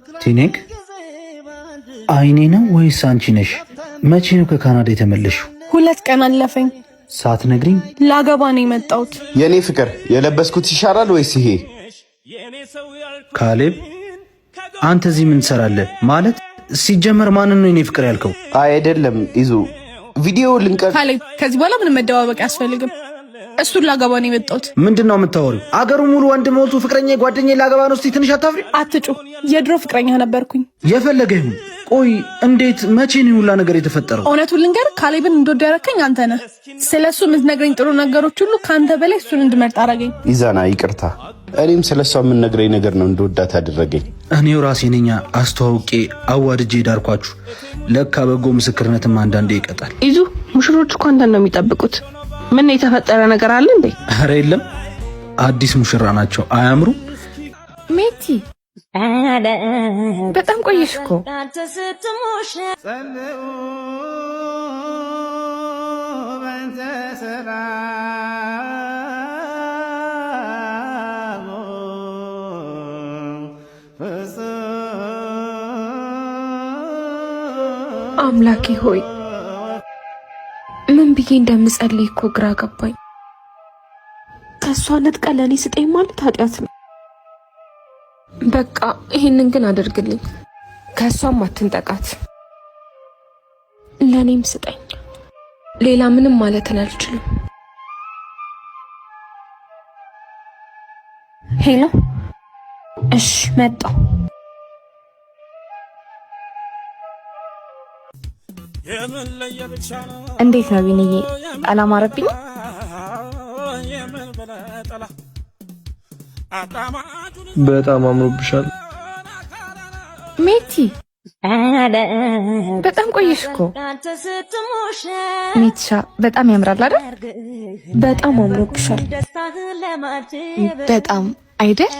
ቲኔክ አይኔ ነው ወይስ አንቺ ነሽ? መቼ ነው ከካናዳ የተመለሽው? 2 ቀን አለፈኝ። ሳትነግሪኝ? ላገባ ነው የመጣሁት። የኔ ፍቅር የለበስኩት ይሻላል ወይስ ይሄ? ካሌብ አንተ እዚህ ምን ትሰራለህ? ማለት ሲጀመር ማንን ነው የኔ ፍቅር ያልከው? አይደለም ይዙ ቪዲዮ ልንቀር። ካሌብ ከዚህ በኋላ ምንም መደባበቅ አያስፈልግም። እሱን ላገባ ነው የመጣሁት። ምንድነው የምታወሪው? አገሩ ሙሉ ወንድ ሞልቶ ፍቅረኛ ጓደኛዬ ላገባ ነው። እስቲ ትንሽ አታፍሪ? አትጩ። የድሮ ፍቅረኛ ነበርኩኝ። የፈለገ ይሁን። ቆይ እንዴት መቼ ነው ሁላ ነገር የተፈጠረው? እውነቱን ልንገር፣ ካሌብን እንደወደው ያደረከኝ አንተ ነህ። ስለሱ የምትነግረኝ ጥሩ ነገሮች ሁሉ ከአንተ በላይ እሱን እንድመርጥ አደረገኝ። ኢዛና ይቅርታ፣ እኔም ስለሷ የምትነግረኝ ነገር ነው እንደወዳት አደረገኝ። እኔው ራሴ ነኝ አስተዋውቄ አዋድጄ ዳርኳችሁ። ለካ በጎ ምስክርነትም አንዳንዴ ይቀጣል። ይዙ ሙሽሮች እኮ አንተን ነው የሚጠብቁት። ምን የተፈጠረ ነገር አለ እንዴ? ኧረ የለም፣ አዲስ ሙሽራ ናቸው። አያምሩ? ሜቲ በጣም ቆየሽ እኮ። አምላኬ ሆይ ምን ብዬ እንደምጸልይ እኮ ግራ ገባኝ። ከሷ ነጥቀ ለኔ ስጠኝ ማለት ኃጢአት ነው። በቃ ይሄንን ግን አድርግልኝ። ከሷም አትንጠቃት፣ ለኔም ስጠኝ። ሌላ ምንም ማለትን አልችልም። ሄሎ፣ እሺ መጣሁ። እንዴት ነው ቢንዬ? አላማረብኝ? በጣም አምሮብሻል ሜቲ። በጣም ቆየሽ እኮ ሜትሻ። በጣም ያምራል አይደል? በጣም አምሮብሻል። በጣም አይደል?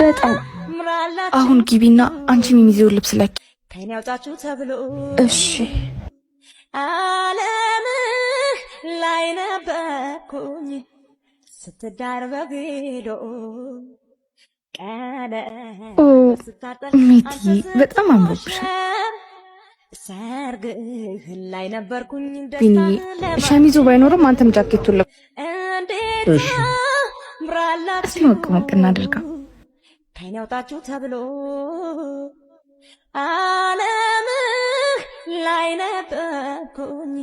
በጣም። አሁን ግቢና አንቺም የሚዜውን ልብስ ለኪ። እሺ። ዓለም ላይ ነበርኩኝ ስትዳር በቪዲዮ ሜቲ በጣም አምሮብሻል። ሰርግህ ላይ ነበርኩኝ። ቢኒዬ ሸሚዙ ባይኖርም አንተም ጃኬቱን ለብስ። እሺ። እስቲ ሞቅ ሞቅ እናድርጋ። ከኔ አውጣችሁ ተብሎ ዓለም ላይ ነበርኩኝ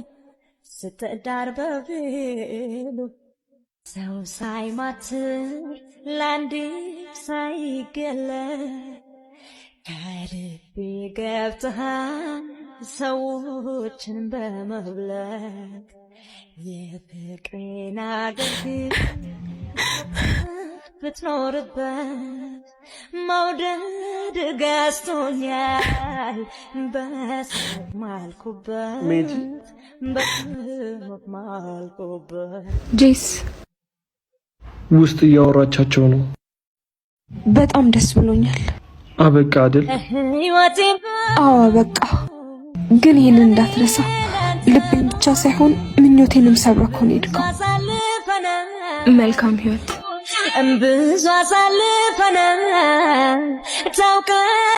ስትዳር በቪዲዮ ሰው ሳይማትር ለአንዴ ሳይገለጥ ከልቤ ገብተሃል ሰዎችን በመብለጥ የፍቅሬን አገር ብትኖርበት መውደድ ገዝቶኛል በስሞት ማልኩበት በስሞት ማልኩበት። ጄስ ውስጥ እያወራቻቸው ነው። በጣም ደስ ብሎኛል። አበቃ አይደል? አዎ በቃ። ግን ይህንን እንዳትረሳ። ልቤን ብቻ ሳይሆን ምኞቴንም ሰብረከው ነው የሄድከው። መልካም ህይወት። ብዙ አሳልፈናል ታውቀ